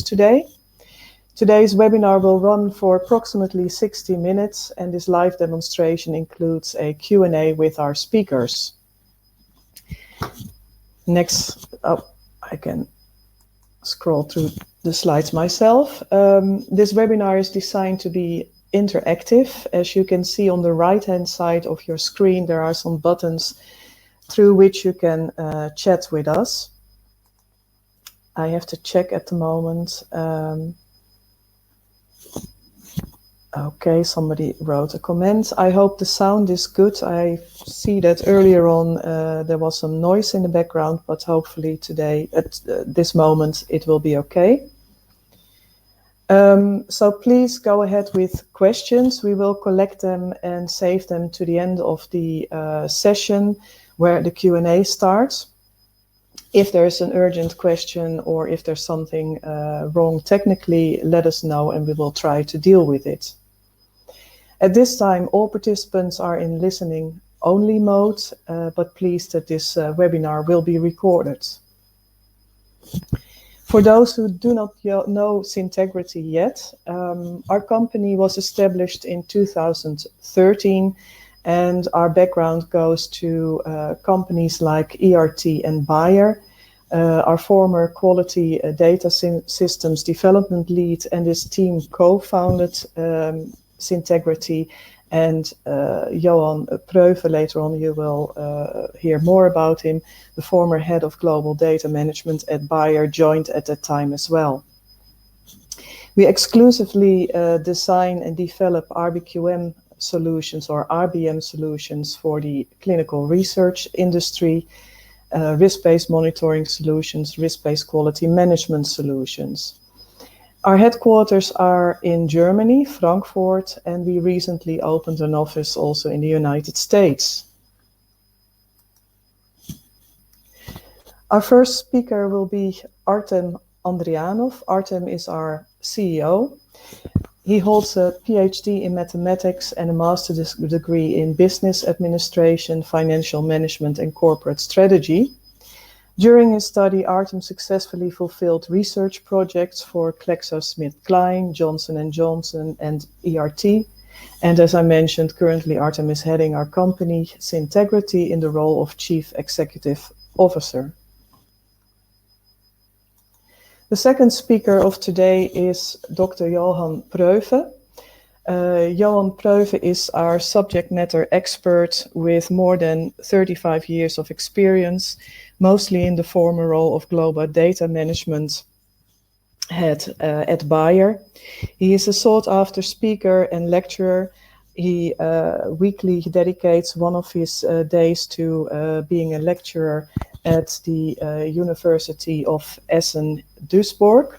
speakers today. Today's webinar will run for approximately 60 minutes, and this live demonstration includes a Q&A with our speakers. Next, I can scroll through the slides myself. This webinar is designed to be interactive. As you can see on the right-hand side of your screen, there are some buttons through which you can chat with us. I have to check at the moment. Okay, somebody wrote a comment. I hope the sound is good. I see that earlier on there was some noise in the background, but hopefully today, at this moment, it will be okay. So please go ahead with questions. We will collect them and save them to the end of the session where the Q&A starts. If there's an urgent question or if there's something wrong technically, let us know and we will try to deal with it. At this time, all participants are in listening only mode, but please that this webinar will be recorded. For those who do not know Syntegrity yet, our company was established in 2013, and our background goes to companies like ERT and Bayer. Our former quality data systems development lead and his team co-founded Syntegrity, and Johann Paratha, later on you will hear more about him, the former head of global data management at Bayer, joined at that time as well. We exclusively design and develop RBQM solutions or RBM solutions for the clinical research industry, risk-based monitoring solutions, risk-based quality management solutions. Our headquarters are in Germany, Frankfurt, and we recently opened an office also in the United States. Our first speaker will be Artem Umbreon. Artem is our CEO. He holds a PhD in mathematics and a master's degree in business administration, financial management, and corporate strategy. During his study, Artem successfully fulfilled research projects for GlaxoSmithKline, Johnson & Johnson, and ERT. And as I mentioned, currently Artem is heading our company, Syntegrity, in the role of Chief Executive Officer. The second speaker of today is Dr. Johann Paratha. Johann Paratha is our subject matter expert with more than 35 years of experience, mostly in the former role of global data management head at Bayer. He is a sought-after speaker and lecturer. He weekly dedicates one of his days to being a lecturer at the University of Essen-Duisburg.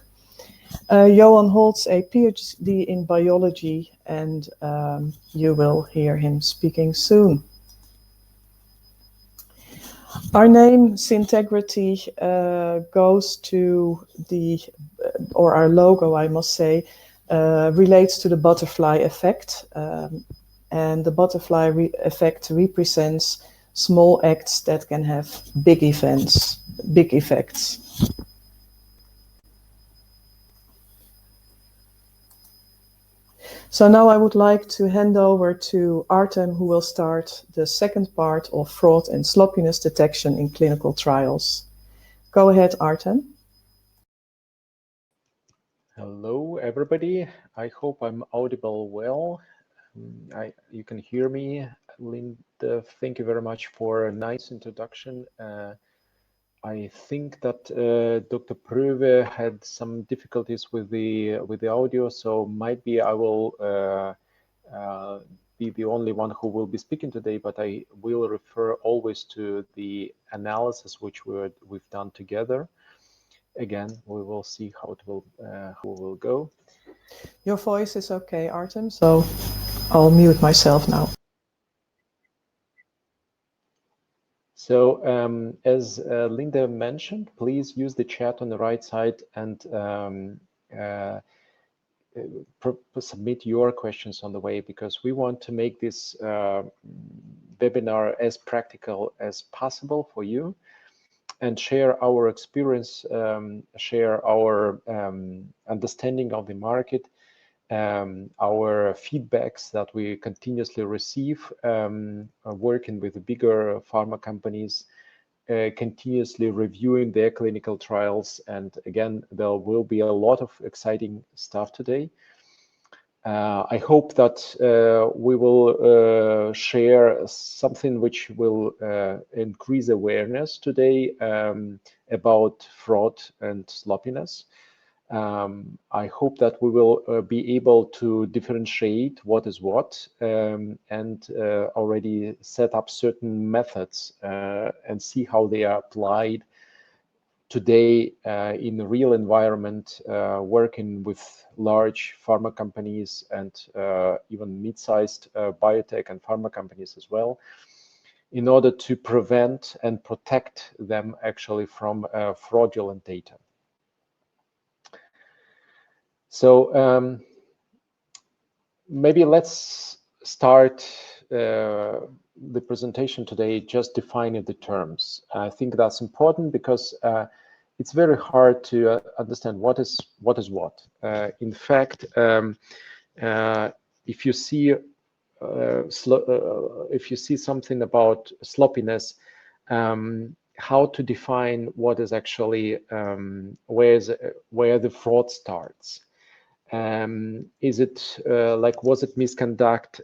Johann holds a PhD in biology, and you will hear him speaking soon. Our name, Syntegrity, goes to or our logo, I must say, relates to the butterfly effect. And the butterfly effect represents small acts that can have big effects. So now I would like to hand over to Artem, who will start the second part of fraud and sloppiness detection in clinical trials. Go ahead, Artem. Hello, everybody. I hope I'm audible well. You can hear me. Linda, thank you very much for a nice introduction. I think that Dr. Paratha had some difficulties with the audio, so might be I will be the only one who will be speaking today, but I will refer always to the analysis which we've done together. Again, we will see how it will go. Your voice is okay, Artem, so I'll mute myself now. So as Linda mentioned, please use the chat on the right side and submit your questions on the way, because we want to make this webinar as practical as possible for you. and share our experience, share our understanding of the market, our feedbacks that we continuously receive, working with the bigger pharma companies, continuously reviewing their clinical trials. And again, there will be a lot of exciting stuff today. I hope that we will share something which will increase awareness today about fraud and sloppiness. I hope that we will be able to differentiate what is what, and already set up certain methods and see how they are applied today in the real environment, working with large pharma companies and even mid-sized biotech and pharma companies as well, in order to prevent and protect them actually from fraudulent data. So maybe let's start the presentation today just defining the terms. I think that's important because it's very hard to understand what is what. In fact, if you see something about sloppiness, how to define what is actually where the fraud starts. Is it was it misconduct,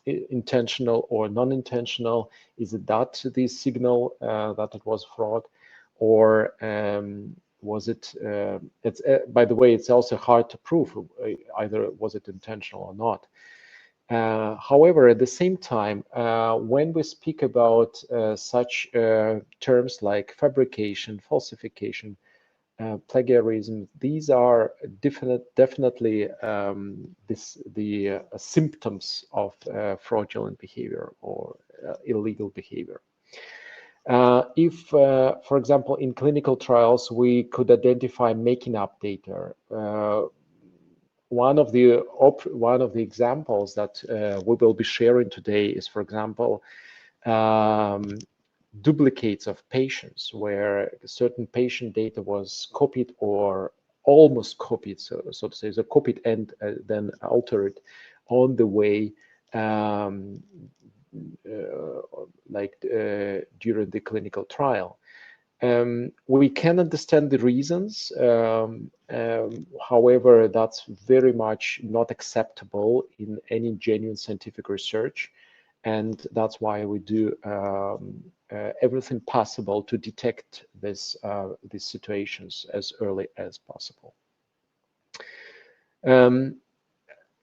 intentional or non-intentional? Is it that the signal that it was fraud, or was it? By the way, it's also hard to prove either was it intentional or not. However, at the same time, when we speak about such terms like fabrication, falsification, plagiarism, these are definitely the symptoms of fraudulent behavior or illegal behavior. If, for example, in clinical trials, we could identify making up data. One of the examples that we will be sharing today is, for example, duplicates of patients, where certain patient data was copied or almost copied, so to say, so copied and then altered on the way, during the clinical trial. We can understand the reasons. However, that's very much not acceptable in any genuine scientific research. And that's why we do everything possible to detect these situations as early as possible.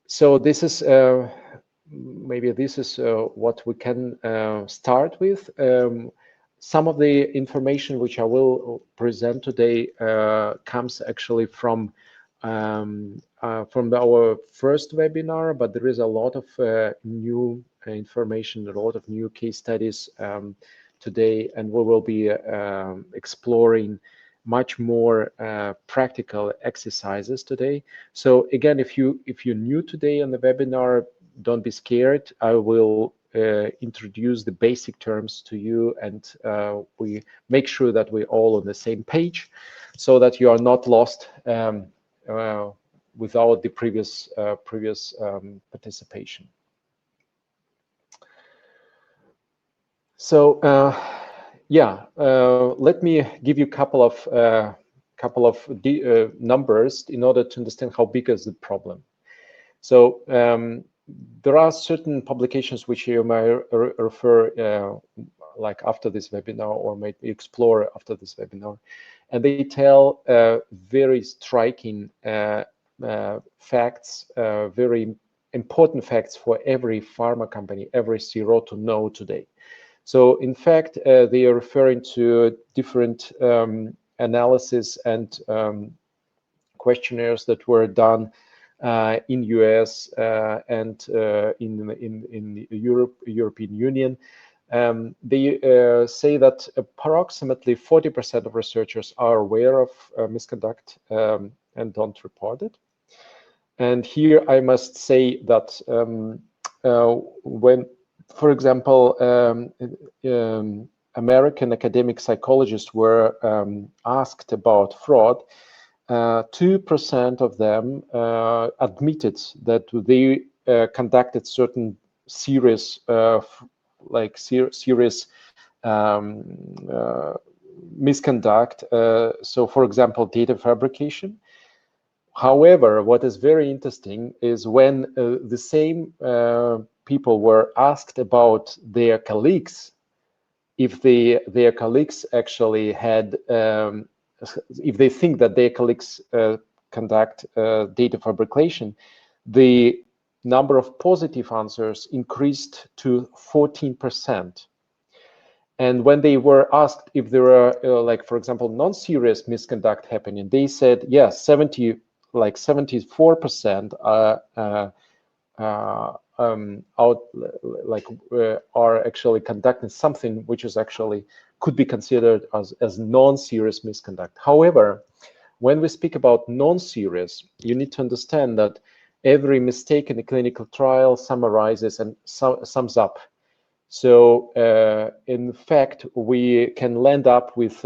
So this is maybe this is what we can start with. Some of the information which I will present today comes actually from our first webinar, but there is a lot of new information, a lot of new case studies today, and we will be exploring much more practical exercises today. So again, if you're new today on the webinar, don't be scared. I will introduce the basic terms to you, and we make sure that we're all on the same page, so that you are not lost without the previous participation. So yeah, let me give you a couple of numbers in order to understand how big is the problem. So there are certain publications which you may refer like after this webinar, or maybe explore after this webinar, and they tell very striking facts, very important facts for every pharma company, every CRO to know today. So in fact, they are referring to different analyses and questionnaires that were done in US and in European Union. They say that approximately 40% of researchers are aware of misconduct and don't report it. And here I must say that when, for example, American academic psychologists were asked about fraud, 2% of them admitted that they conducted certain serious, serious misconduct. So, for example, data fabrication. However, what is very interesting is when the same people were asked about their colleagues, if their colleagues actually had, if they think that their colleagues conduct data fabrication, the number of positive answers increased to 14%. And when they were asked if there are, like, for example, non-serious misconduct happening, they said, yes, 74% are actually conducting something which is actually could be considered as non-serious misconduct. However, when we speak about non-serious, you need to understand that every mistake in a clinical trial summarizes and sums up. So in fact, we can land up with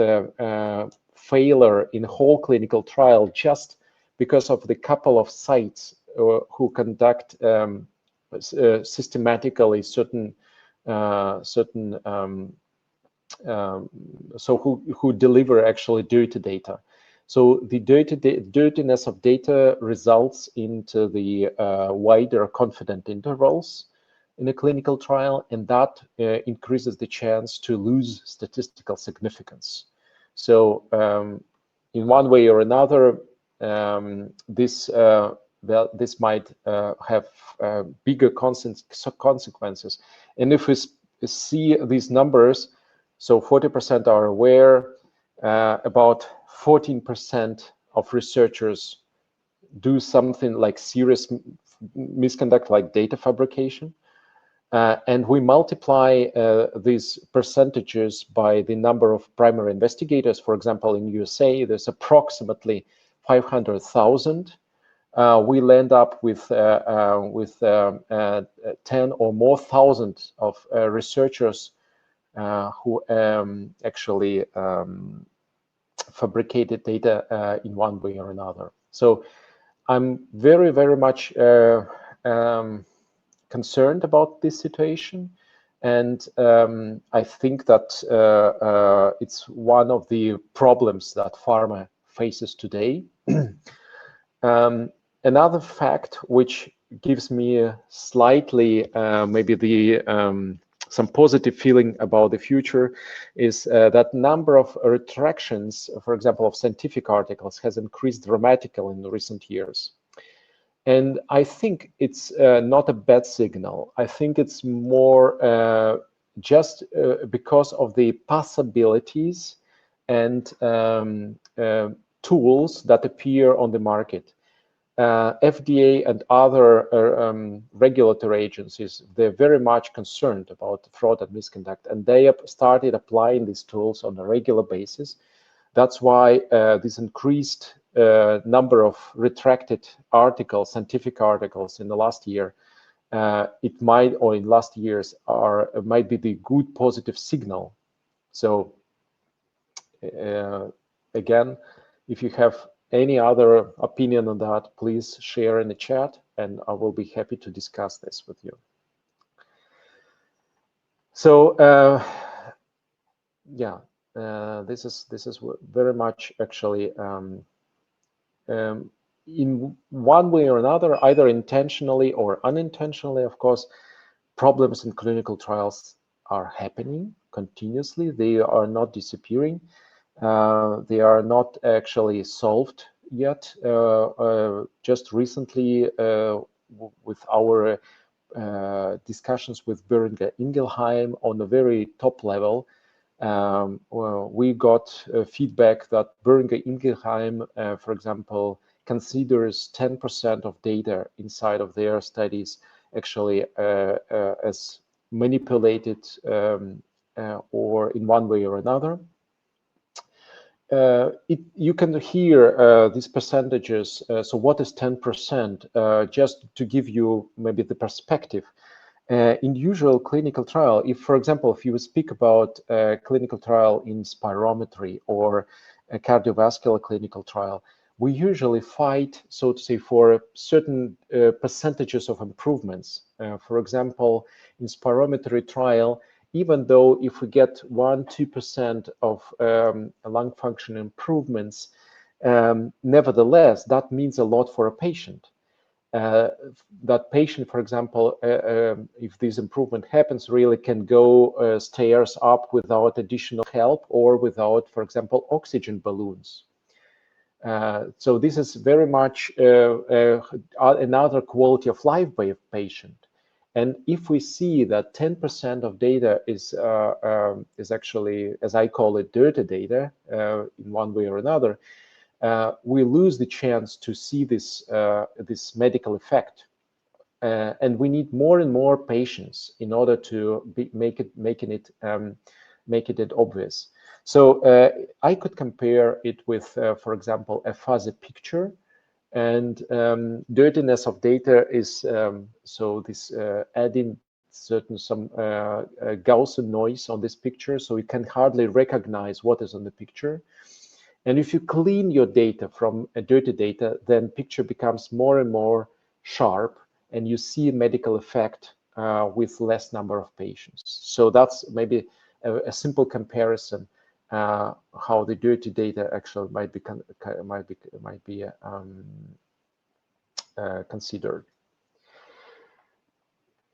failure in whole clinical trial just because of the couple of sites who conduct systematically certain so who deliver actually dirty data. So the dirtiness of data results into the wider confident intervals in a clinical trial, and that increases the chance to lose statistical significance. So in one way or another, this might have bigger consequences. And if we see these numbers, so 40% are aware, about 14% of researchers do something like serious misconduct, like data fabrication. And we multiply these percentages by the number of primary investigators. For example, in USA, there's approximately 500,000. We land up with 10 or more thousand of researchers who actually fabricated data in one way or another. So I'm very, very much concerned about this situation, and I think that it's one of the problems that pharma faces today. Another fact which gives me slightly maybe the some positive feeling about the future is that number of retractions, for example, of scientific articles has increased dramatically in the recent years. And I think it's not a bad signal. I think it's more just because of the possibilities and tools that appear on the market. FDA and other regulatory agencies, they're very much concerned about fraud and misconduct, and they have started applying these tools on a regular basis. That's why this increased number of retracted articles, scientific articles in the last year, it might, or in last years, might be the good positive signal. So again, if you have any other opinion on that, please share in the chat, and I will be happy to discuss this with you. So yeah, this is very much actually in one way or another, either intentionally or unintentionally, of course, problems in clinical trials are happening continuously. They are not disappearing. They are not actually solved yet. Just recently, with our discussions with Boehringer Ingelheim on a very top level, we got feedback that Boehringer Ingelheim, for example, considers 10% of data inside of their studies actually as manipulated or in one way or another. You can hear these percentages. So what is 10%? Just to give you maybe the perspective, In usual clinical trial, if, for example, if you speak about a clinical trial in spirometry or a cardiovascular clinical trial, we usually fight, so to say, for certain percentages of improvements. For example, in spirometry trial, even though if we get 1-2% of lung function improvements, nevertheless, that means a lot for a patient. That patient, for example, if this improvement happens, really can go stairs up without additional help or without, for example, oxygen balloons. So this is very much another quality of life by a patient. And if we see that 10% of data is actually, as I call it, dirty data in one way or another, we lose the chance to see this this medical effect, and we need more and more patients in order to make it obvious. So I could compare it with, for example, a fuzzy picture, and dirtiness of data is so this adding some Gaussian noise on this picture, so you can hardly recognize what is on the picture. And if you clean your data from dirty data, then picture becomes more and more sharp, and you see a medical effect with less number of patients. So that's maybe a simple comparison how the dirty data actually might be considered.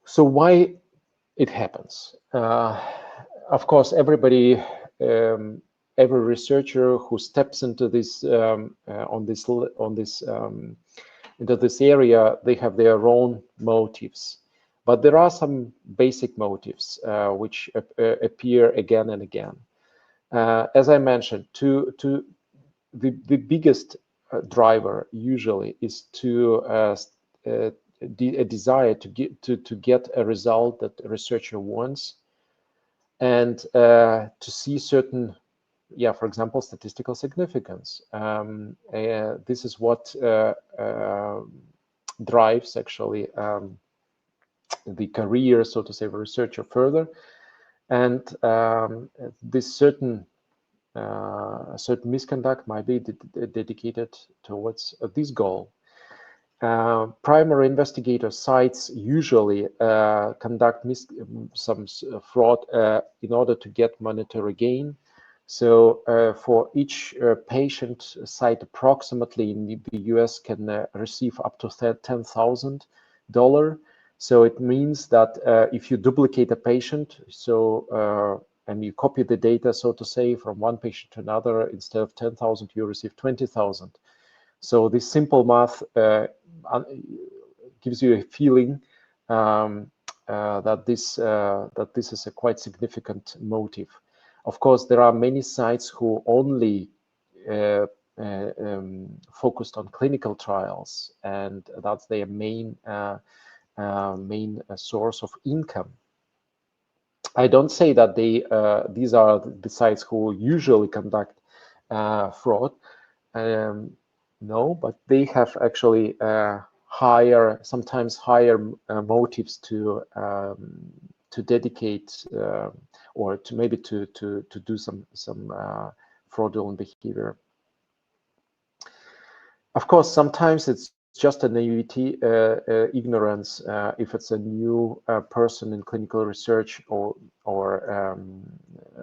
So why it happens? Of course, everybody. Every researcher who steps into this into this area, they have their own motives, but there are some basic motives which appear again and again. As I mentioned, the biggest driver usually is a desire to get a result that a researcher wants, and to see certain, for example, statistical significance. This is what drives actually the career, so to say, of a researcher further. And this certain misconduct might be dedicated towards this goal. Primary investigator sites usually conduct some fraud in order to get monetary gain. So for each patient, site approximately in the US can receive up to $10,000. So it means that if you duplicate a patient, so and you copy the data, so to say, from one patient to another, instead of 10,000, you receive 20,000. So this simple math gives you a feeling that this is a quite significant motive. Of course, there are many sites who only focused on clinical trials, and that's their main source of income. I don't say that these are the sites who usually conduct fraud. No, but they have actually sometimes higher motives to dedicate or to maybe to do some fraudulent behavior. Of course, sometimes it's just a naivety, ignorance, if it's a new person in clinical research, or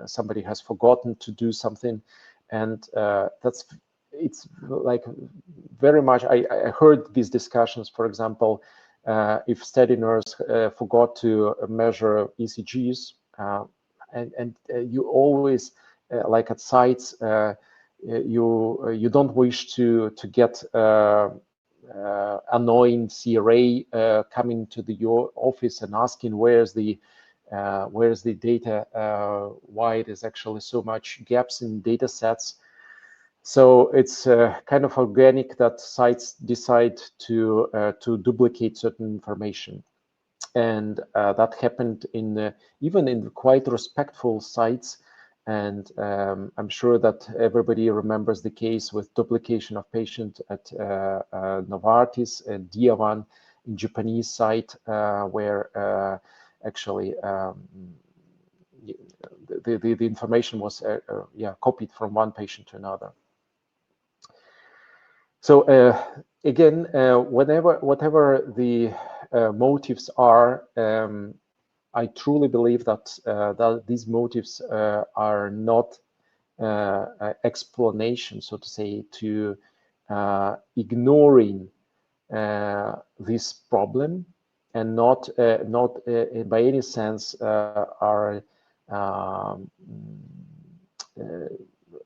somebody has forgotten to do something, and it's like very much. I heard these discussions, for example, if study nurse forgot to measure ECGs, and you always like at sites. You don't wish to get annoying CRA coming to your office and asking where's the data, why it is actually so much gaps in data sets. So it's kind of organic that sites decide to duplicate certain information, and that happened even in quite respectful sites. And I'm sure that everybody remembers the case with duplication of patient at Novartis and Diavan Japanese site where actually the information was copied from one patient to another. So again, whatever the motives are, I truly believe that these motives are not explanation, so to say, to ignoring this problem, and not by any sense are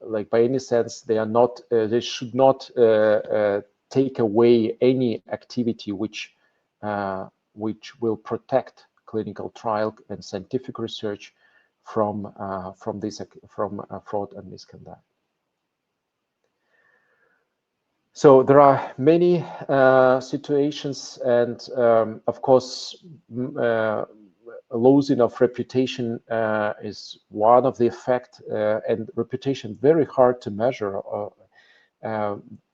like by any sense they are not they should not take away any activity which will protect clinical trial and scientific research from fraud and misconduct. So there are many situations, and of course, losing of reputation is one of the effects, and reputation very hard to measure.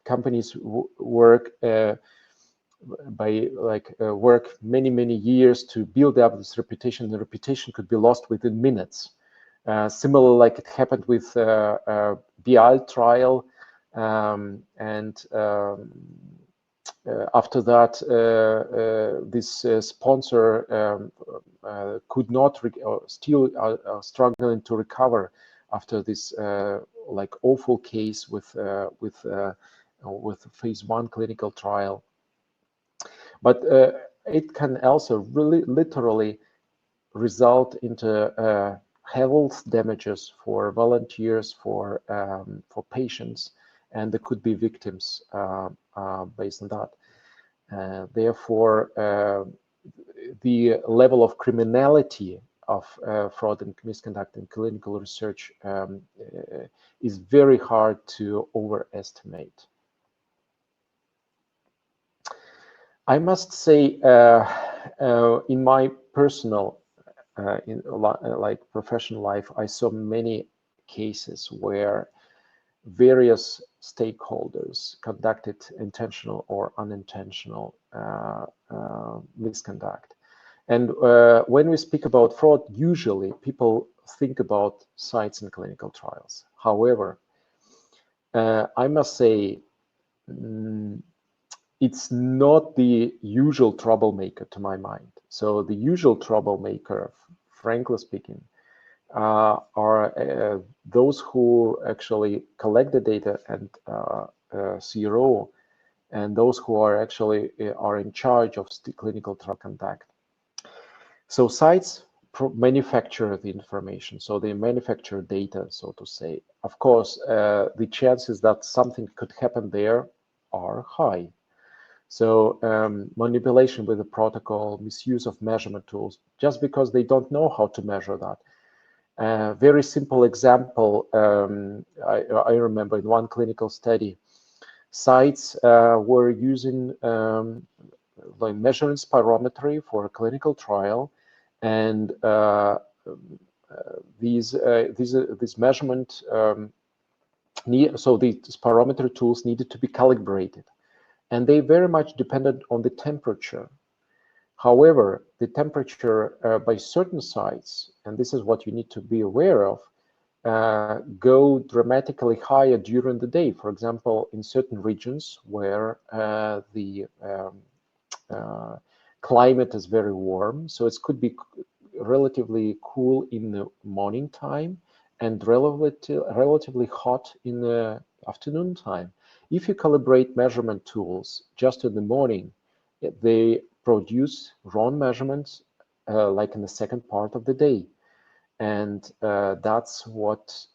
Companies work work many years to build up this reputation. The reputation could be lost within minutes. Similar, like it happened with BI trial. After that, this sponsor could not still struggling to recover after this like awful case with phase 1 clinical trial. But it can also really literally result into health damages for volunteers, for patients, and there could be victims based on that. Therefore, the level of criminality of fraud and misconduct in clinical research is very hard to overestimate. I must say, in my personal, like professional life, I saw many cases where various stakeholders conducted intentional or unintentional misconduct. And when we speak about fraud, usually people think about sites in clinical trials. However, I must say, it's not the usual troublemaker to my mind. So the usual troublemaker, frankly speaking, are those who actually collect the data and CRO, and those who are actually are in charge of the clinical trial conduct. So sites manufacture the information, so they manufacture data, so to say. Of course, the chances that something could happen there are high. So manipulation with the protocol, misuse of measurement tools, just because they don't know how to measure that. Very simple example, I remember in one clinical study, sites were using like measuring spirometry for a clinical trial, and this measurement, so the spirometry tools needed to be calibrated, and they very much depended on the temperature. However, the temperature by certain sites, and this is what you need to be aware of, go dramatically higher during the day. For example, in certain regions where the climate is very warm, so it could be relatively cool in the morning time and relatively hot in the afternoon time. If you calibrate measurement tools just in the morning, they produce wrong measurements like in the second part of the day. And that's what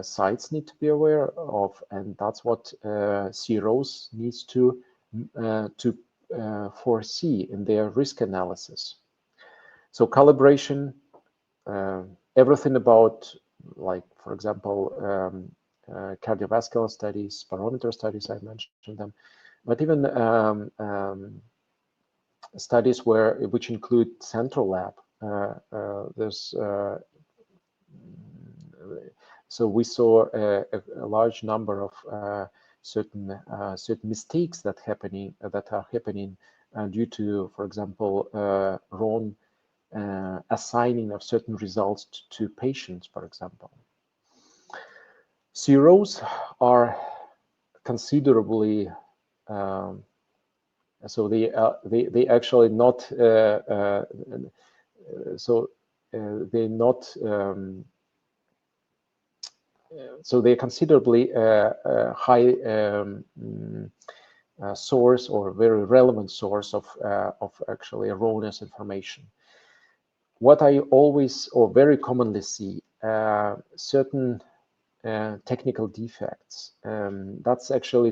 sites need to be aware of, and that's what CROs needs to foresee in their risk analysis. So calibration, everything about, like, for example, cardiovascular studies, spirometer studies, I mentioned them, but even studies which include central lab. So we saw a large number of certain mistakes that are happening due to, for example, wrong assigning of certain results to patients, for example. CROs are considerably so they actually not so they're not so they're considerably high source or very relevant source of actually erroneous information. What I always or very commonly see certain technical defects. That's actually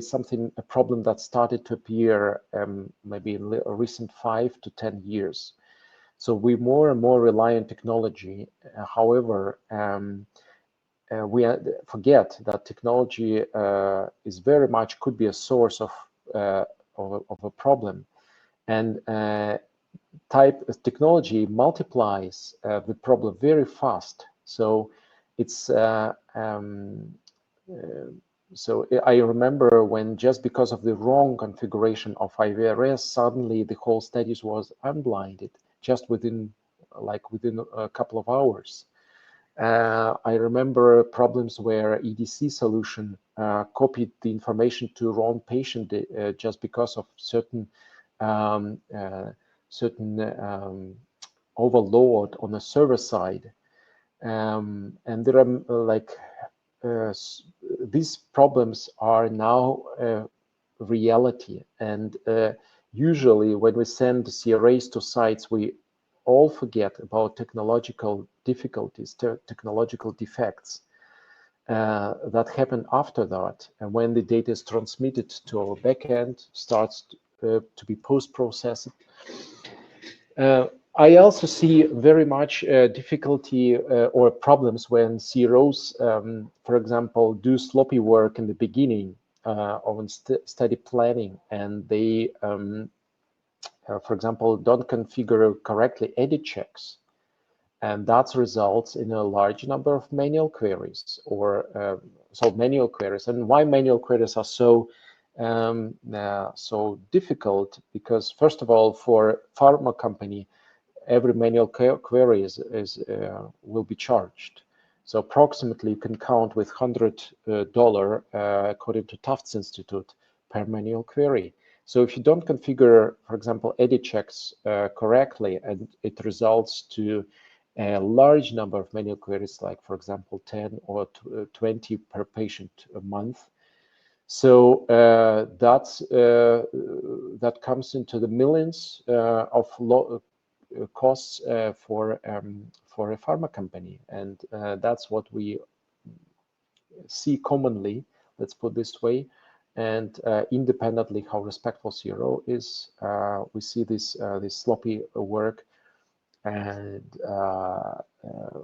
a problem that started to appear maybe in a recent 5 to 10 years. So we more and more rely on technology. However, we forget that technology is very much could be a source of a problem, and technology multiplies the problem very fast. So it's so I remember when just because of the wrong configuration of IVRS, suddenly the whole studies was unblinded just within a couple of hours. I remember problems where EDC solution copied the information to wrong patient just because of certain overload on the server side. And there are these problems are now reality. And usually when we send CRAs to sites, we all forget about technological difficulties, technological defects that happen after that. And when the data is transmitted to our backend, starts to be post-processed. I also see very much difficulty or problems when CROs, for example, do sloppy work in the beginning of study planning, and they, for example, don't configure correctly edit checks, and that results in a large number of manual queries or so manual queries. And why manual queries are so so difficult? Because first of all, for pharma company, every manual query will be charged. So approximately you can count with $100 according to Tufts Institute per manual query. So if you don't configure, for example, edit checks correctly, and it results to a large number of manual queries, like for example 10 or 20 per patient a month. So that comes into the millions of costs for a pharma company, and that's what we see commonly. Let's put this way, and independently how respectful CRO is, we see this sloppy work, and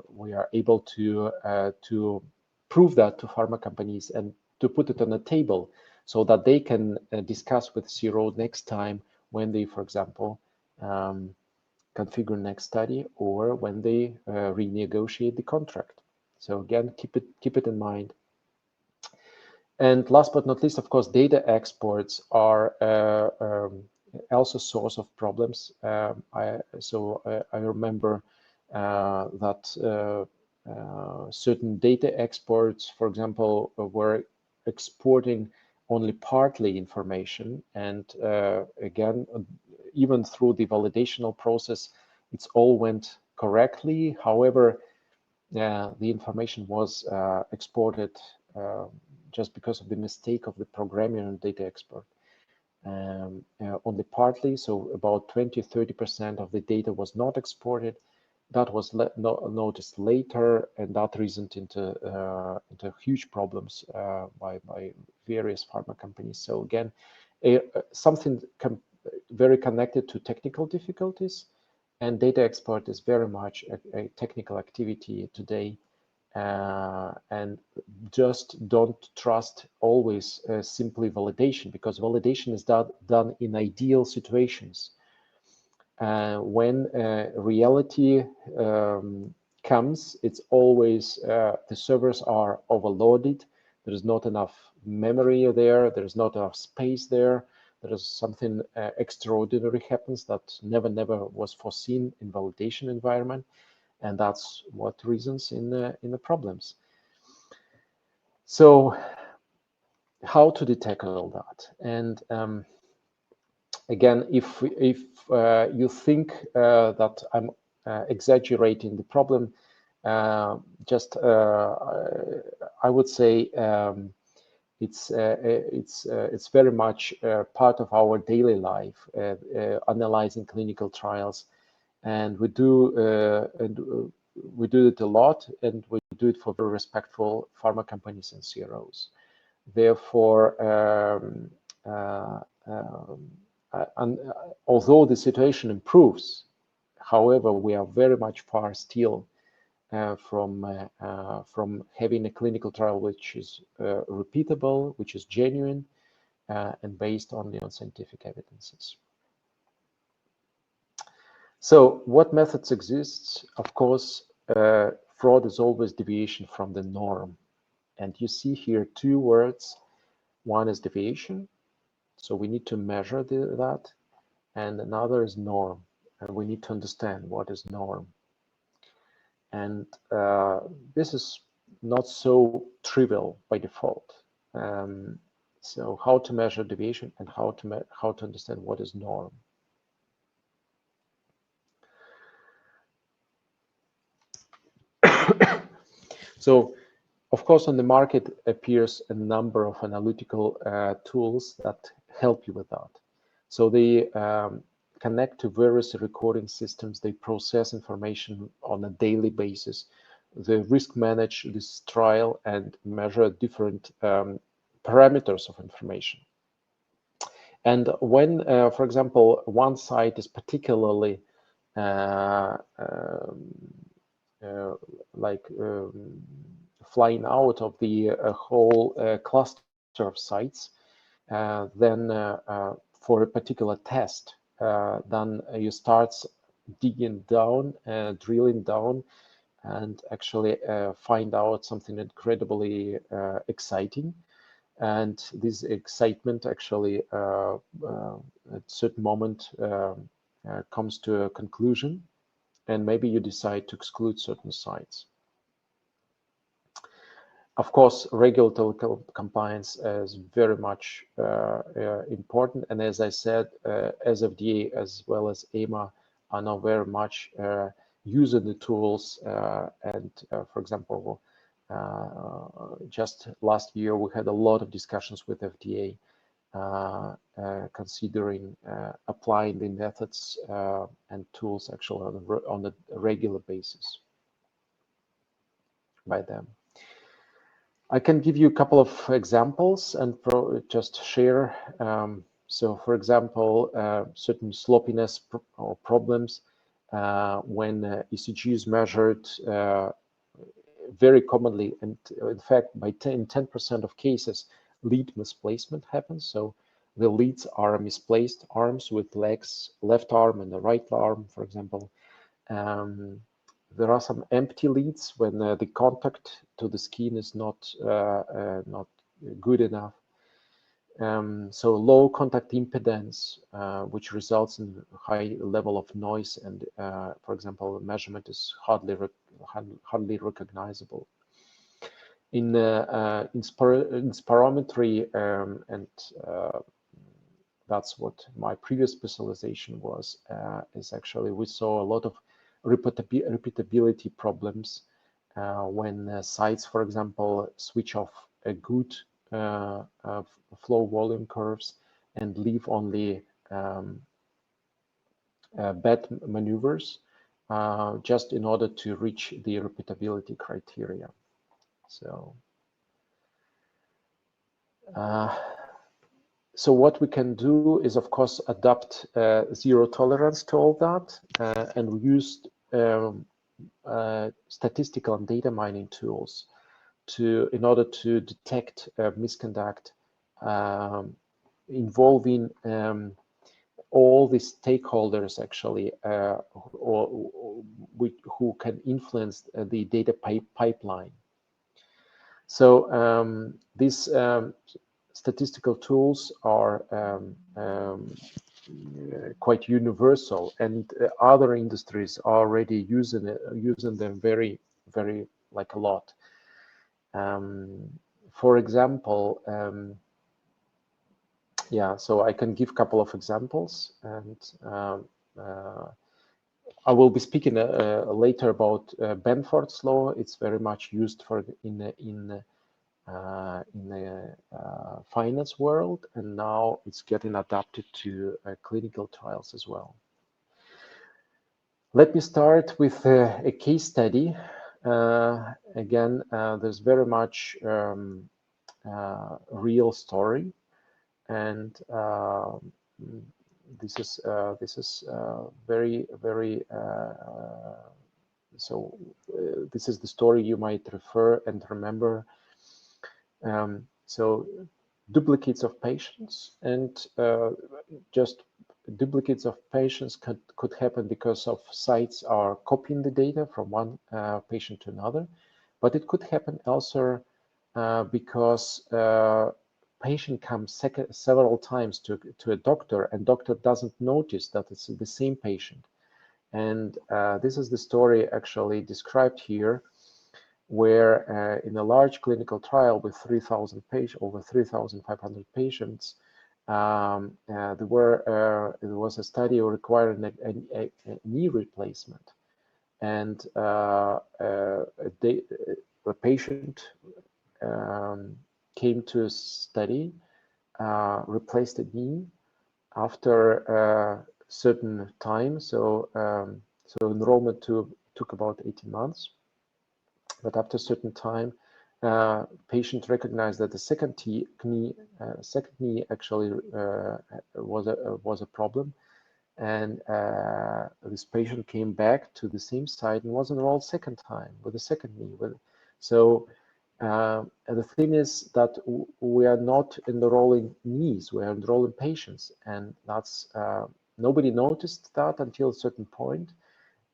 we are able to prove that to pharma companies and to put it on the table so that they can discuss with CRO next time when they, for example, configure next study or when they renegotiate the contract. So again, keep it in mind. And last but not least, of course, data exports are also a source of problems. I remember that certain data exports, for example, were exporting only partly information, and again, even through the validational process, it's all went correctly. However, the information was exported just because of the mistake of the programmer and data export. Only partly, so about 20–30% of the data was not exported. That was noticed later, and that resulted into huge problems by various pharma companies. So again, something very connected to technical difficulties, and data export is very much a technical activity today. And just don't trust always simply validation, because validation is done in ideal situations. When reality comes, it's always the servers are overloaded. There is not enough memory there. There is not enough space there. there is something extraordinary happens that never was foreseen in validation environment, and that's what reasons in the problems. So how to detect all that? And again, if you think that I'm exaggerating the problem, I would say it's very much part of our daily life, analyzing clinical trials, and we do it a lot, and we do it for very respectful pharma companies and CROs. Therefore, although the situation improves, however, we are very much far still from having a clinical trial which is repeatable, which is genuine, and based only on scientific evidences. So what methods exist? Of course, fraud is always deviation from the norm. And you see here two words. One is deviation, so we need to measure that, and another is norm, and we need to understand what is norm. And this is not so trivial by default. So how to measure deviation and how to understand what is norm. So, of course, on the market appears a number of analytical tools that help you with that. So they connect to various recording systems. They process information on a daily basis. They risk manage this trial and measure different parameters of information. And when, for example, one site is particularly flying out of the whole cluster of sites, then for a particular test, then you start digging down, drilling down, and actually find out something incredibly exciting. And this excitement actually at a certain moment comes to a conclusion, and maybe you decide to exclude certain sites. Of course, regulatory compliance is very much important, and as I said, as FDA as well as EMA are now very much using the tools. And for example, just last year we had a lot of discussions with FDA considering applying the methods and tools actually on a regular basis by them. I can give you a couple of examples and just share. So, for example, certain sloppiness problems when ECG is measured very commonly, and in fact, by 10% of cases, lead misplacement happens. So the leads are misplaced arms with legs, left arm and the right arm, for example. There are some empty leads when the contact to the skin is not good enough. So low contact impedance, which results in high level of noise, and for example, the measurement is hardly recognizable. In spirometry, and that's what my previous specialization was, is actually we saw a lot of repeatability problems when sites, for example, switch off a good flow volume curves and leave only bad maneuvers just in order to reach the repeatability criteria. So so what we can do is, of course, adopt zero tolerance to all that, and we used statistical and data mining tools in order to detect misconduct involving all the stakeholders actually who can influence the data pipeline. So this statistical tools are quite universal, and other industries are already using them very like a lot. For example, yeah, so I can give a couple of examples, and I will be speaking later about Benfords Law. It's very much used for in the finance world, and now it's getting adapted to clinical trials as well. Let me start with a case study. Again, there's very much real story, and this is very so this is the story you might refer and remember. So duplicates of patients, and just duplicates of patients could happen because of sites are copying the data from one patient to another, but it could happen also because patient comes several times to a doctor, and doctor doesn't notice that it's the same patient. And this is the story actually described here, where in a large clinical trial with 3,000 patients, over 3,500 patients, there was a study requiring a knee replacement, and the patient came to study, replaced the knee after a certain time. So enrollment took about 18 months. But after a certain time, patient recognized that the second knee actually was a problem, and this patient came back to the same site and was enrolled second time with the second knee. So the thing is that we are not enrolling knees; we are enrolling patients, and that's nobody noticed that until a certain point,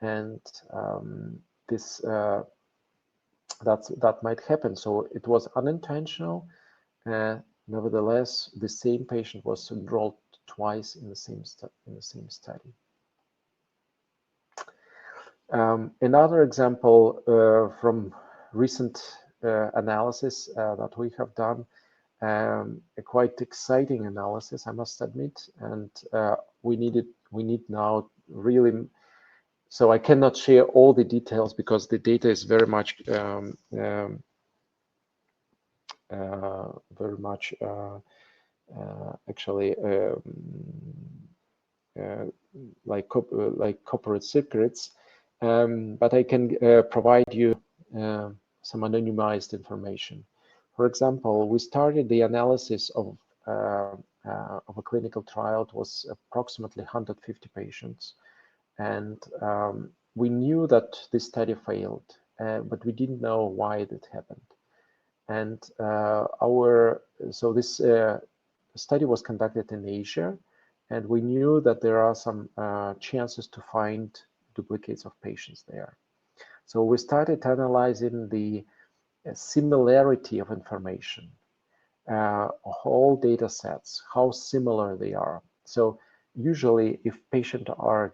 and this. That might happen. So it was unintentional. Nevertheless, the same patient was enrolled twice in the same study. Another example from recent analysis that we have done, a quite exciting analysis, I must admit, and we need now really. So I cannot share all the details because the data is very much actually like corporate secrets, but I can provide you some anonymized information. For example, we started the analysis of a clinical trial. It was approximately 150 patients. And we knew that this study failed, but we didn't know why it happened. And so this study was conducted in Asia, and we knew that there are some chances to find duplicates of patients there. So we started analyzing the similarity of information, whole data sets, how similar they are. So usually, if patients are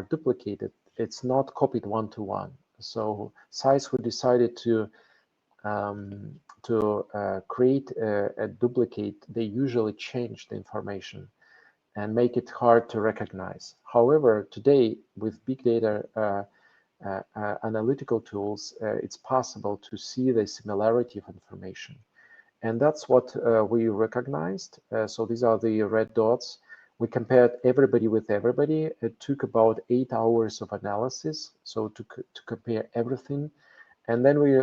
duplicated, it's not copied one-to-one. So sites who decided to create a duplicate, they usually change the information and make it hard to recognize. However, today with big data analytical tools, it's possible to see the similarity of information. And that's what we recognized. So these are the red dots. We compared everybody with everybody. It took about 8 hours of analysis, so to compare everything. And then we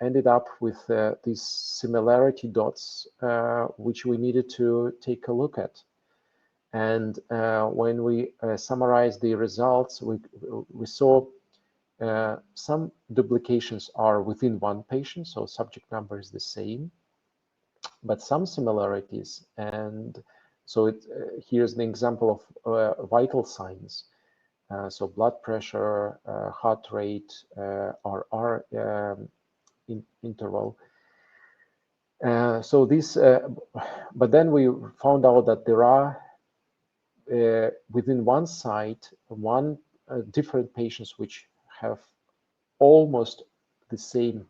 ended up with these similarity dots, which we needed to take a look at. And when we summarized the results, we saw some duplications are within one patient, so subject number is the same, but some similarities. And so here's the example of vital signs. So blood pressure, heart rate, or interval. So this, but then we found out that there are within one site, different patients which have almost the same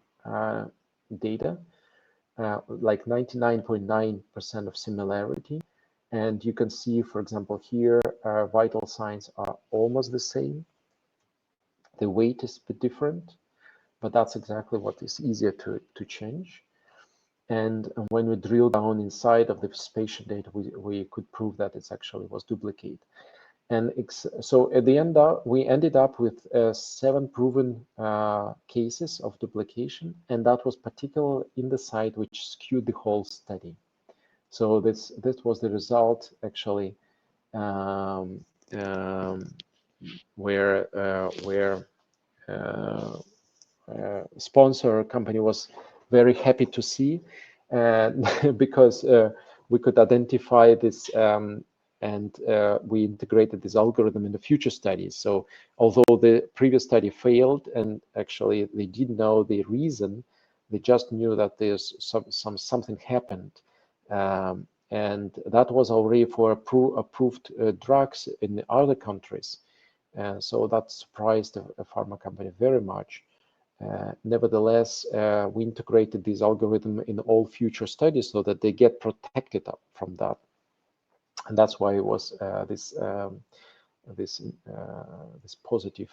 data, like 99.9% of similarity. And you can see, for example, here, vital signs are almost the same. The weight is a bit different, but that's exactly what is easier to change. And when we drill down inside of the patient data, we could prove that it actually was duplicate. And so at the end, we ended up with 7 proven cases of duplication, and that was particularly in the site which skewed the whole study. So this was the result actually, where sponsor company was very happy to see, because we could identify this, and we integrated this algorithm in the future studies. So although the previous study failed, and actually they didn't know the reason, they just knew that there's something happened, and that was already for approved drugs in other countries. So that surprised a pharma company very much. Nevertheless, we integrated this algorithm in all future studies so that they get protected from that, and that's why it was this positive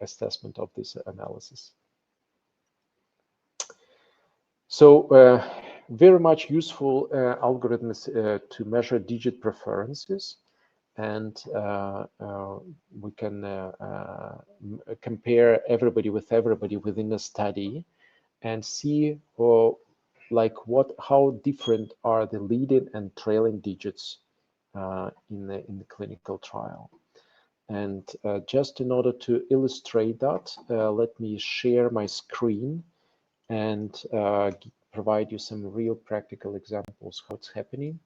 assessment of this analysis. So very much useful algorithms to measure digit preferences. And we can compare everybody with everybody within a study and see how different are the leading and trailing digits in the clinical trial. And just in order to illustrate that, let me share my screen and provide you some real practical examples how it's happening.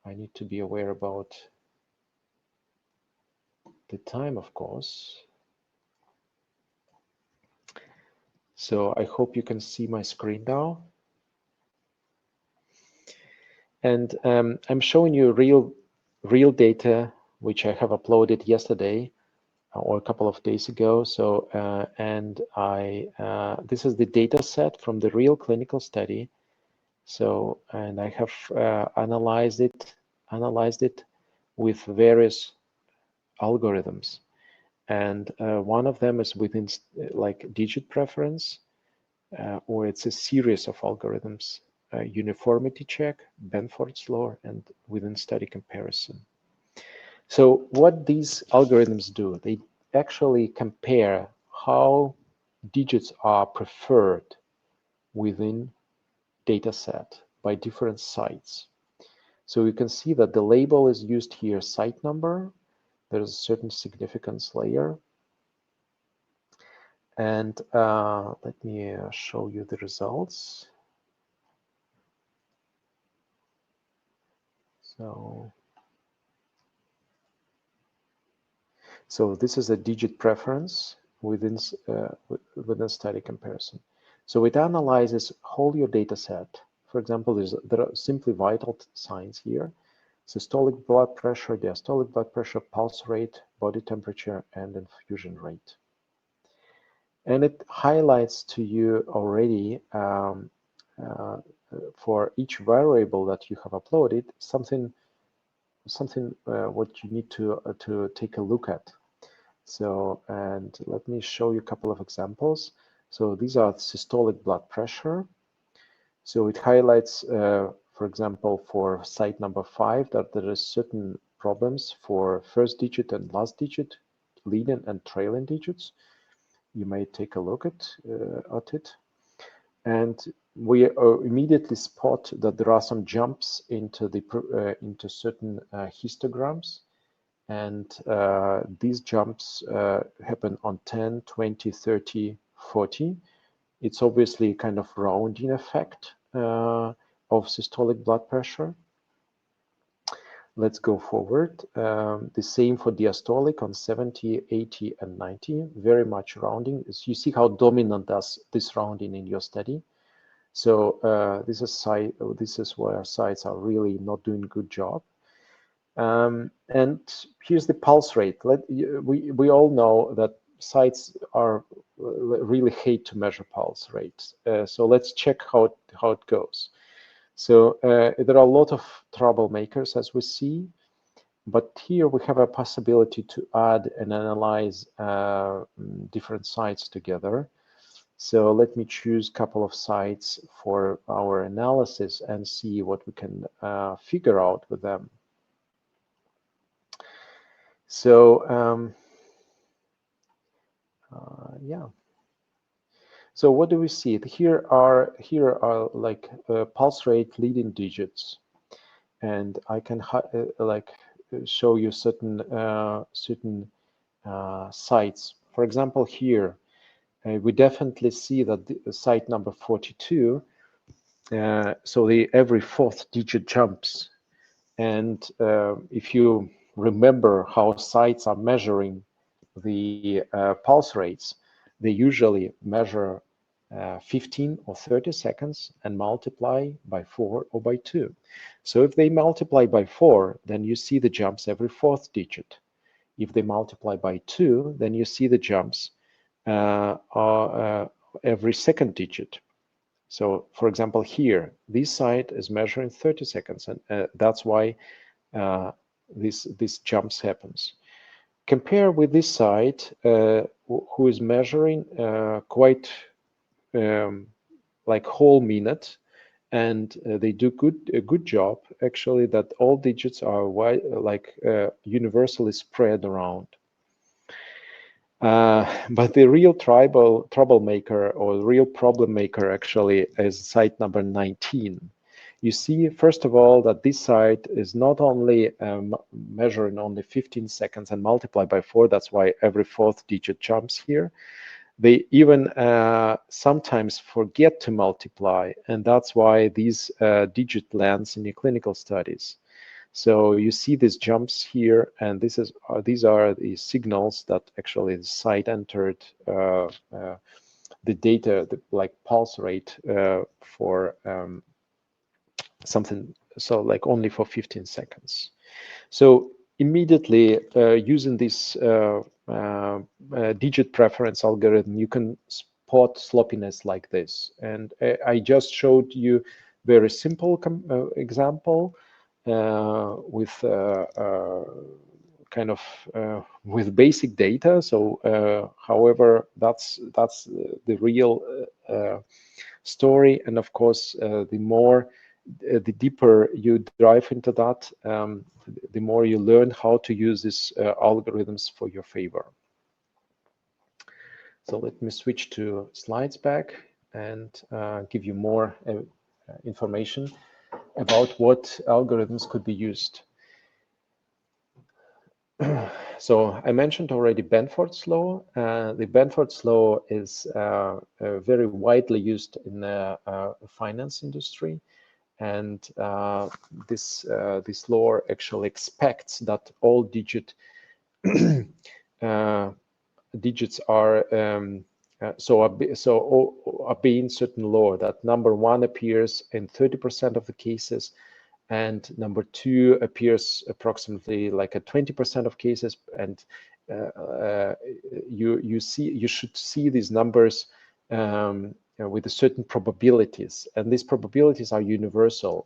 I need to be aware about the time, of course. So I hope you can see my screen now. And I'm showing you real data, which I have uploaded yesterday or a couple of days ago. So and this is the data set from the real clinical study. So, and I have analyzed it with various algorithms. And one of them is within like digit preference, or it's a series of algorithms, uniformity check, Benfords Law, and within study comparison. So what these algorithms do, they actually compare how digits are preferred within data set by different sites. So you can see that the label is used here, site number. There's a certain significance layer. And let me show you the results. So this is a digit preference within study comparison. So it analyzes whole your data set. For example, there are simply vital signs here: systolic blood pressure, diastolic blood pressure, pulse rate, body temperature, and infusion rate. And it highlights to you already for each variable that you have uploaded something what you need to take a look at. So, and let me show you a couple of examples. So these are systolic blood pressure. So it highlights, for example, for site number 5, that there is certain problems for first digit and last digit, leading and trailing digits. You may take a look at it. And we immediately spot that there are some jumps into certain histograms. And these jumps happen on 10, 20, 30, 40. It's obviously kind of rounding effect of systolic blood pressure. Let's go forward. The same for diastolic on 70, 80, and 90, very much rounding. So you see how dominant does this rounding in your study. So this is where sites are really not doing a good job. And here's the pulse rate. We all know that sites really hate to measure pulse rates. So let's check how it goes. So there are a lot of troublemakers, as we see, but here we have a possibility to add and analyze different sites together. So let me choose a couple of sites for our analysis and see what we can figure out with them. So yeah. So what do we see? Here are like pulse rate leading digits, and I can like show you certain sites. For example, here we definitely see that the site number 42. So every fourth digit jumps, and if you remember how sites are measuring the pulse rates, they usually measure 15 or 30 seconds and multiply by 4 or by 2. So if they multiply by 4, then you see the jumps every fourth digit. If they multiply by 2, then you see the jumps every second digit. So for example, here, this site is measuring 30 seconds, and that's why this jumps happens. Compare with this site, who is measuring quite like whole minute, and they do a good job actually, that all digits are universally spread around. But the real troublemaker or the real problem maker actually is site number 19. You see, first of all, that this site is not only measuring only 15 seconds and multiply by 4, that's why every fourth digit jumps here. They even sometimes forget to multiply, and that's why these digit lands in the clinical studies. So you see these jumps here, and these are the signals that actually the site entered the data, like pulse rate for something, so like only for 15 seconds. So immediately using this digit preference algorithm, you can spot sloppiness like this. And I just showed you very simple example with kind of with basic data. So however, that's the real story. And of course, the deeper you dive into that, the more you learn how to use these algorithms for your favor. So let me switch to slides back and give you more information about what algorithms could be used. So I mentioned already Benfords Law. The Benfords Law is very widely used in the finance industry. And this law actually expects that all digits are obeying certain law, that number 1 appears in 30% of the cases, and number 2 appears approximately like at 20% of cases, and you should see these numbers with a certain probabilities, and these probabilities are universal.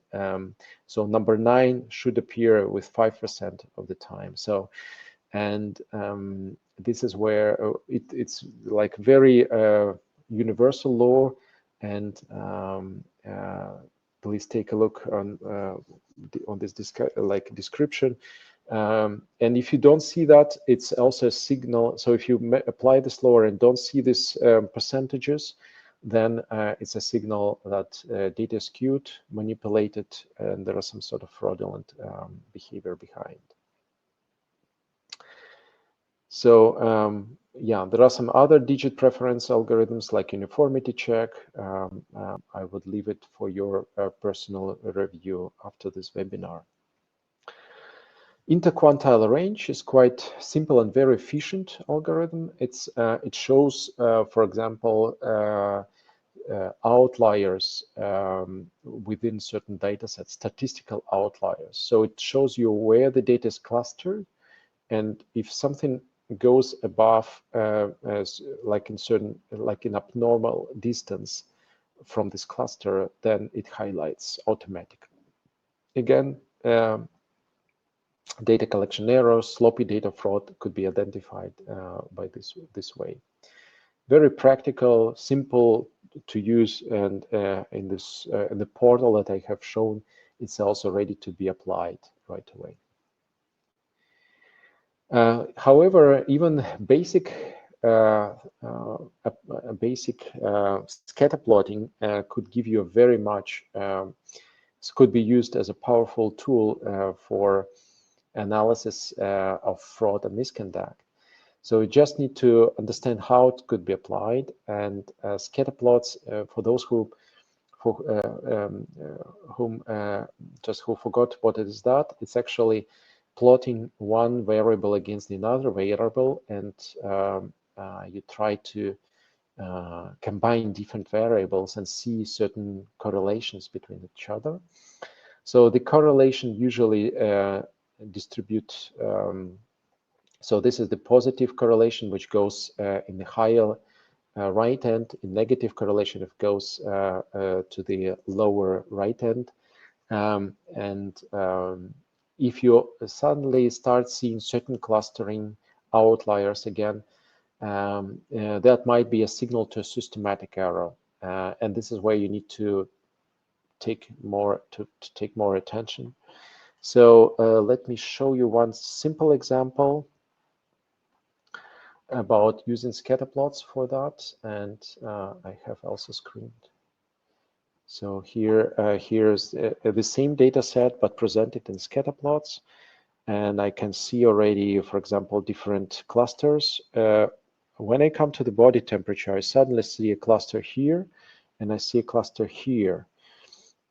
So number 9 should appear with 5% of the time. So, and this is where it's like very universal law. And please take a look on this description. And if you don't see that, it's also a signal. So if you apply this law and don't see these percentages, then it's a signal that data is skewed, manipulated, and there is some sort of fraudulent behavior behind. So yeah, there are some other digit preference algorithms like uniformity check. I would leave it for your personal review after this webinar. Interquantile range is quite simple and very efficient algorithm. It shows, for example, outliers within certain data sets, statistical outliers. So it shows you where the data is clustered, and if something goes above, like in abnormal distance from this cluster, then it highlights automatically. Again, data collection errors, sloppy data fraud could be identified by this way. Very practical, simple to use, and in the portal that I have shown, it's also ready to be applied right away. However, even basic scatter plotting could give you a very much could be used as a powerful tool for analysis of fraud and misconduct. So you just need to understand how it could be applied, and scatter plots, for those who forgot what it is, that it's actually plotting one variable against another variable, and you try to combine different variables and see certain correlations between each other. So the correlation usually distribute. So this is the positive correlation, which goes in the higher right end. In negative correlation, it goes to the lower right end. If you suddenly start seeing certain clustering outliers again, that might be a signal to a systematic error. And this is where you need to take more attention. So let me show you one simple example about using scatter plots for that, and I have also screened. So here's the same data set but presented in scatter plots, and I can see already, for example, different clusters. When I come to the body temperature, I suddenly see a cluster here, and I see a cluster here.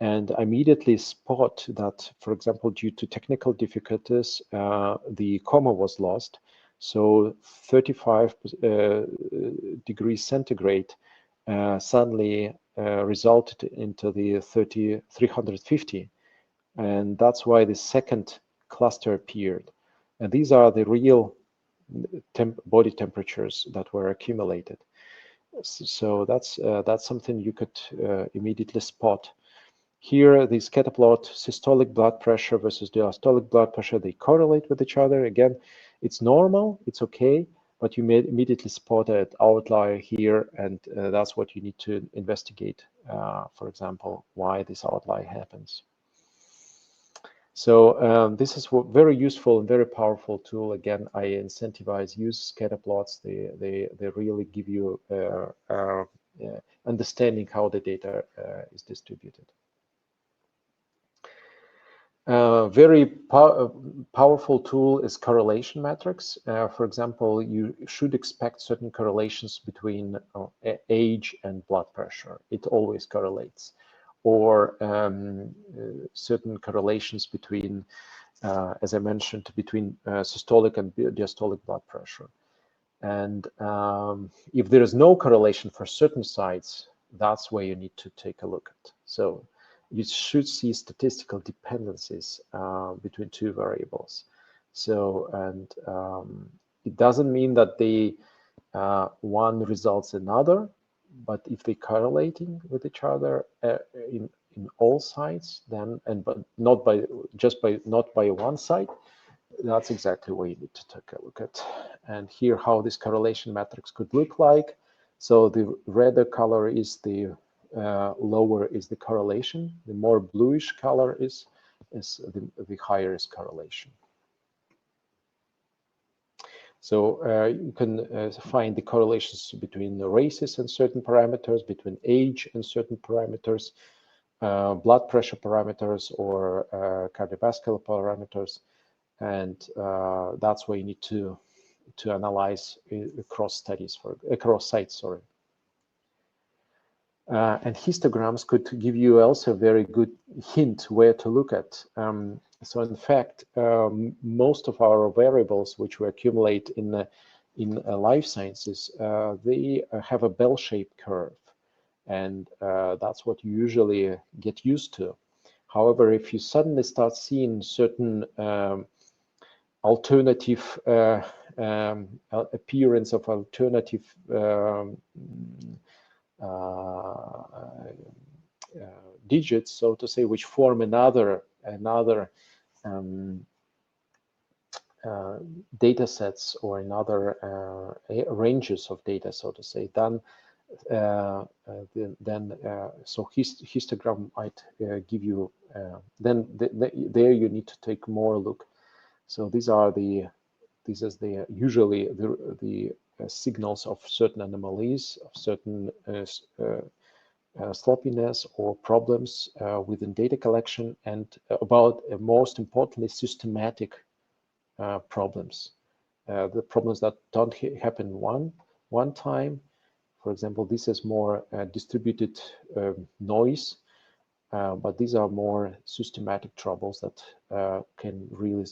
And I immediately spot that, for example, due to technical difficulties, the comma was lost. So 35 degrees centigrade suddenly resulted into the 350. And that's why the second cluster appeared. And these are the real body temperatures that were accumulated. So that's something you could immediately spot. Here, the scatter plot, systolic blood pressure versus diastolic blood pressure, they correlate with each other. Again, it's normal, it's okay, but you may immediately spot an outlier here, and that's what you need to investigate, for example, why this outlier happens. So this is a very useful and very powerful tool. Again, I incentivize use scatter plots. They really give you understanding how the data is distributed. Very powerful tool is correlation metrics. For example, you should expect certain correlations between age and blood pressure. It always correlates. Or certain correlations between, as I mentioned, between systolic and diastolic blood pressure. And if there is no correlation for certain sites, that's where you need to take a look at. So you should see statistical dependencies between two variables. So, and it doesn't mean that the one results in another, but if they're correlating with each other in all sites, then but not by one site, that's exactly what you need to take a look at. And here, how this correlation matrix could look like. So the redder color is the lower is the correlation. The more bluish color is the higher is correlation. So you can find the correlations between the races and certain parameters, between age and certain parameters, blood pressure parameters, or cardiovascular parameters, and that's where you need to analyze across studies across sites. Sorry. And histograms could give you also a very good hint where to look at. So in fact, most of our variables which we accumulate in life sciences, they have a bell-shaped curve. and that's what you usually get used to. However, if you suddenly start seeing certain alternative appearance of alternative digits, so to say, which form another data sets or another ranges of data, so to say, then histogram might give you there you need to take more look. So this is usually the signals of certain anomalies, of certain sloppiness or problems within data collection, and about most importantly systematic problems. The problems that don't happen one time. For example, this is more distributed noise, but these are more systematic troubles that can really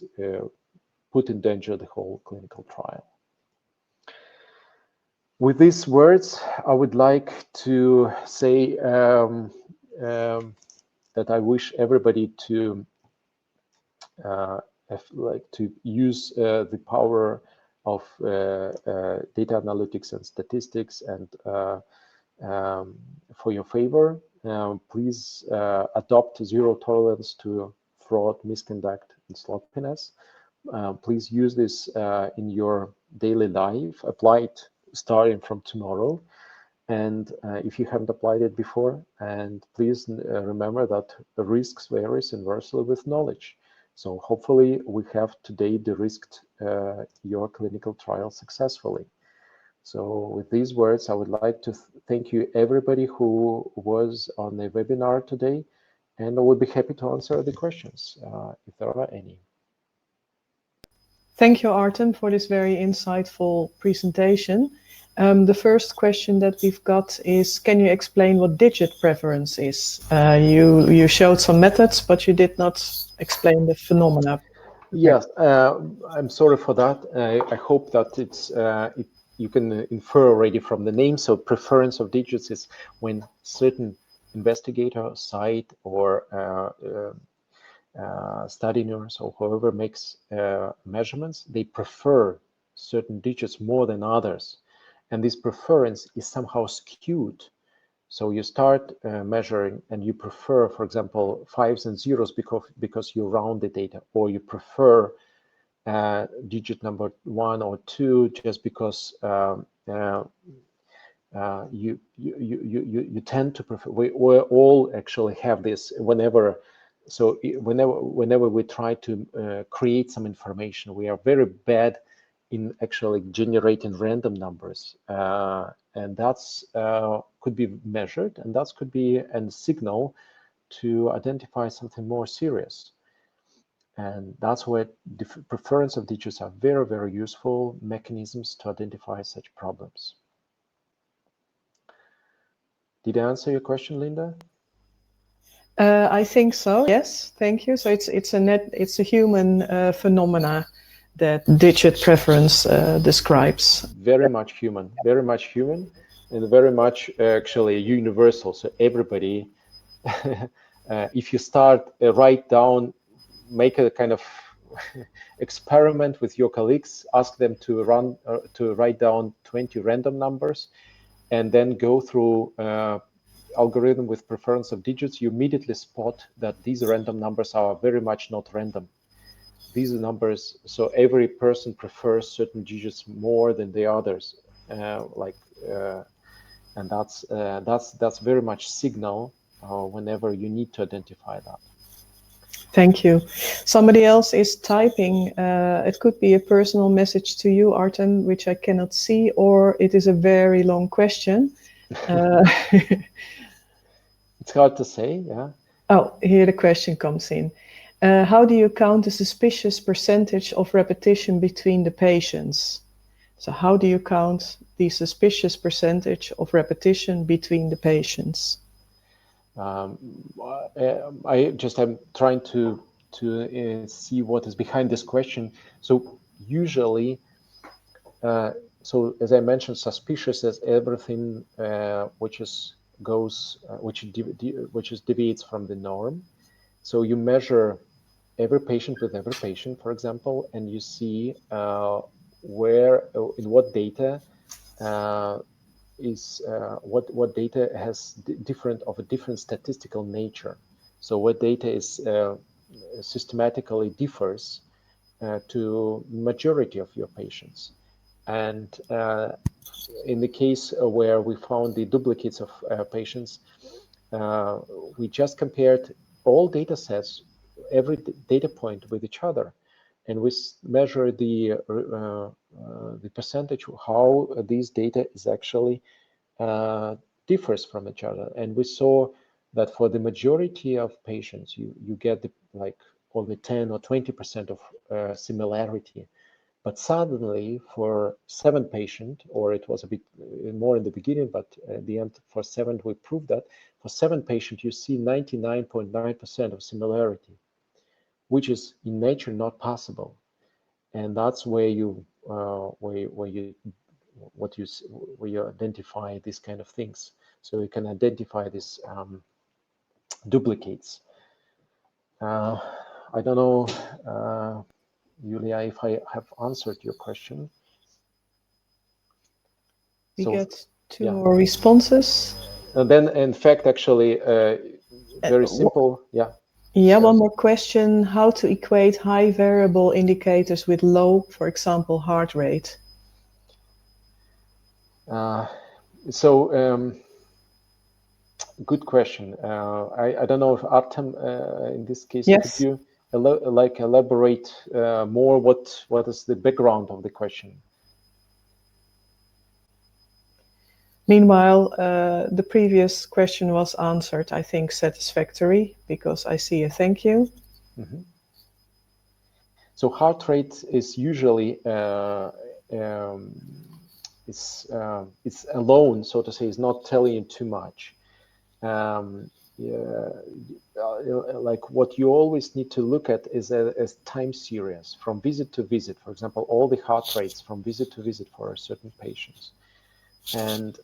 put in danger the whole clinical trial. With these words, I would like to say that I wish everybody to use the power of data analytics and statistics and for your favor. Please adopt zero tolerance to fraud, misconduct, and sloppiness. Please use this in your daily life. Apply it starting from tomorrow. And if you haven't applied it before, and please remember that the risks varies inversely with knowledge. So hopefully we have today de-risked your clinical trial successfully. So with these words, I would like to thank you everybody who was on the webinar today, and I would be happy to answer the questions if there are any. Thank you, Artem, for this very insightful presentation. The first question that we've got is, can you explain what digit preference is? You showed some methods, but you did not explain the phenomena. Yes, I'm sorry for that. I hope that you can infer already from the name. So preference of digits is when certain investigator, site, or study nurse, or whoever makes measurements, they prefer certain digits more than others. And this preference is somehow skewed. So you start measuring and you prefer, for example, 5s and 0s because you round the data, or you prefer digit number 1 or 2 just because you tend to prefer. We all actually have this whenever. So whenever we try to create some information, we are very bad in actually generating random numbers, and that's could be measured, and that could be a signal to identify something more serious. And that's where preference of digits are very, very useful mechanisms to identify such problems. Did I answer your question, Linda? I think so. Yes, thank you. So it's a human phenomena that digit preference describes. Very much human, and very much actually universal. So everybody, if you start write down, make a kind of experiment with your colleagues, ask them to write down 20 random numbers, and then go through algorithm with preference of digits, you immediately spot that these random numbers are very much not random. These numbers, so every person prefers certain digits more than the others, and that's very much signal whenever you need to identify that. Thank you. Somebody else is typing. It could be a personal message to you, Artem, which I cannot see, or it is a very long question. It's hard to say, yeah. Oh, here the question comes in. How do you count the suspicious percentage of repetition between the patients? So how do you count the suspicious percentage of repetition between the patients? I'm trying to see what is behind this question. So usually, so as I mentioned, suspicious is everything which is goes, which deviates from the norm. So you measure every patient with every patient, for example, and you see where, in what data what data has of a different statistical nature. So what data is systematically differs to majority of your patients. And in the case where we found the duplicates of patients, we just compared all data sets, every data point with each other, and we measure the percentage how these data is actually differs from each other. And we saw that for the majority of patients, you get like only 10 or 20% of similarity. But suddenly for 7 patients, or it was a bit more in the beginning, but at the end for 7, we proved that for 7 patients, you see 99.9% of similarity, which is in nature not possible. And that's where you identify these kind of things. So you can identify these duplicates. I don't know, Julia, if I have answered your question. We get 2 more responses. And then, in fact, actually, very simple. Yeah, one more question. How to equate high variable indicators with low, for example, heart rate? Good question. I don't know if Artem, in this case, yes. Could you elaborate more what is the background of the question? Meanwhile, the previous question was answered, I think, satisfactory, because I see a thank you. Mm-hmm. So heart rate is usually it's alone, so to say, is not telling you too much. Like what you always need to look at is a time series from visit to visit. For example, all the heart rates from visit to visit for a certain patients. And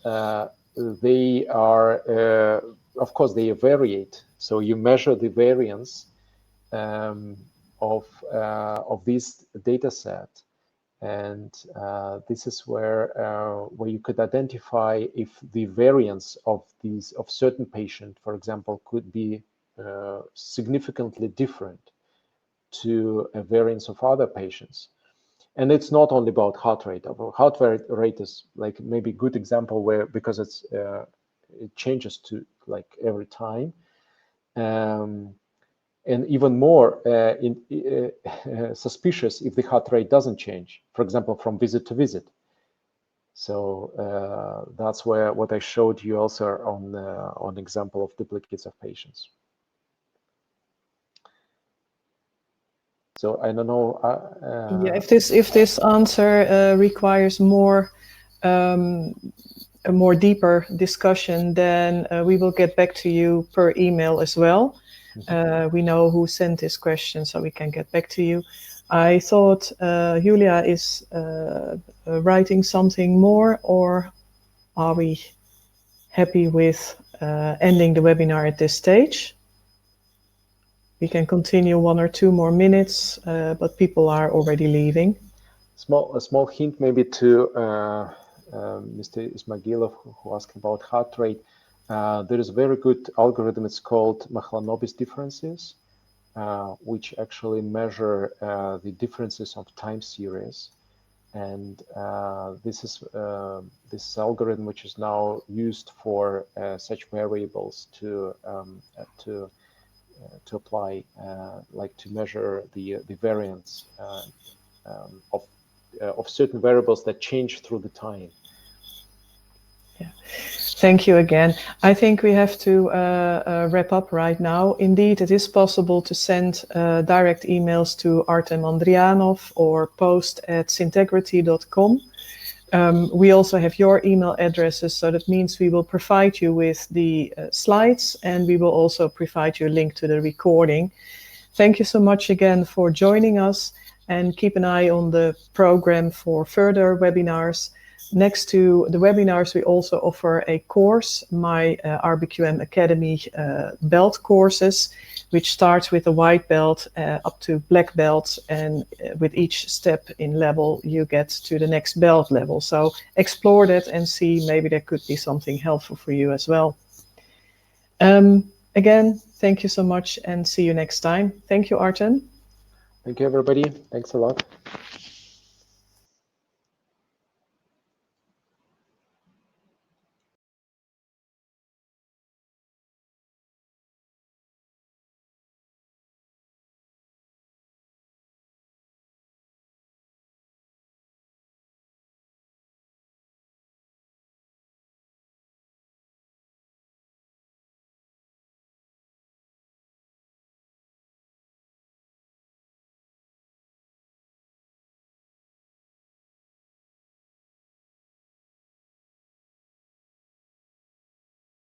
they are, of course, they variate. So you measure the variance of this data set, and this is where you could identify if the variance of certain patient, for example, could be significantly different to a variance of other patients. And it's not only about heart rate. Heart rate is like maybe a good example where, because it changes to like every time, and even more suspicious if the heart rate doesn't change, for example, from visit to visit. So that's where what I showed you also on example of duplicates of patients. So I don't know. Yeah, if this answer requires a more deeper discussion, then we will get back to you per email as well. We know who sent this question, so we can get back to you. I thought Julia is writing something more, or are we happy with ending the webinar at this stage? We can continue 1 or 2 more minutes, but people are already leaving. A small hint maybe to Mr. Ismagilov, who asked about heart rate. There is a very good algorithm. It's called Mahalanobis differences, which actually measure the differences of time series. And this algorithm, which is now used for such variables to apply, like to measure the variance of certain variables that change through the time. Yeah. Thank you again. I think we have to wrap up right now. Indeed, it is possible to send direct emails to Artem Andrianov or post@syntegrity.com. We also have your email addresses, so that means we will provide you with the slides, and we will also provide you a link to the recording. Thank you so much again for joining us, and keep an eye on the program for further webinars. Next to the webinars, we also offer a course, my RBQM Academy belt courses, which starts with a white belt up to black belt, and with each step in level, you get to the next belt level. So explore that and see, maybe there could be something helpful for you as well. Again, thank you so much and see you next time. Thank you, Artem. Thank you, everybody. Thanks a lot.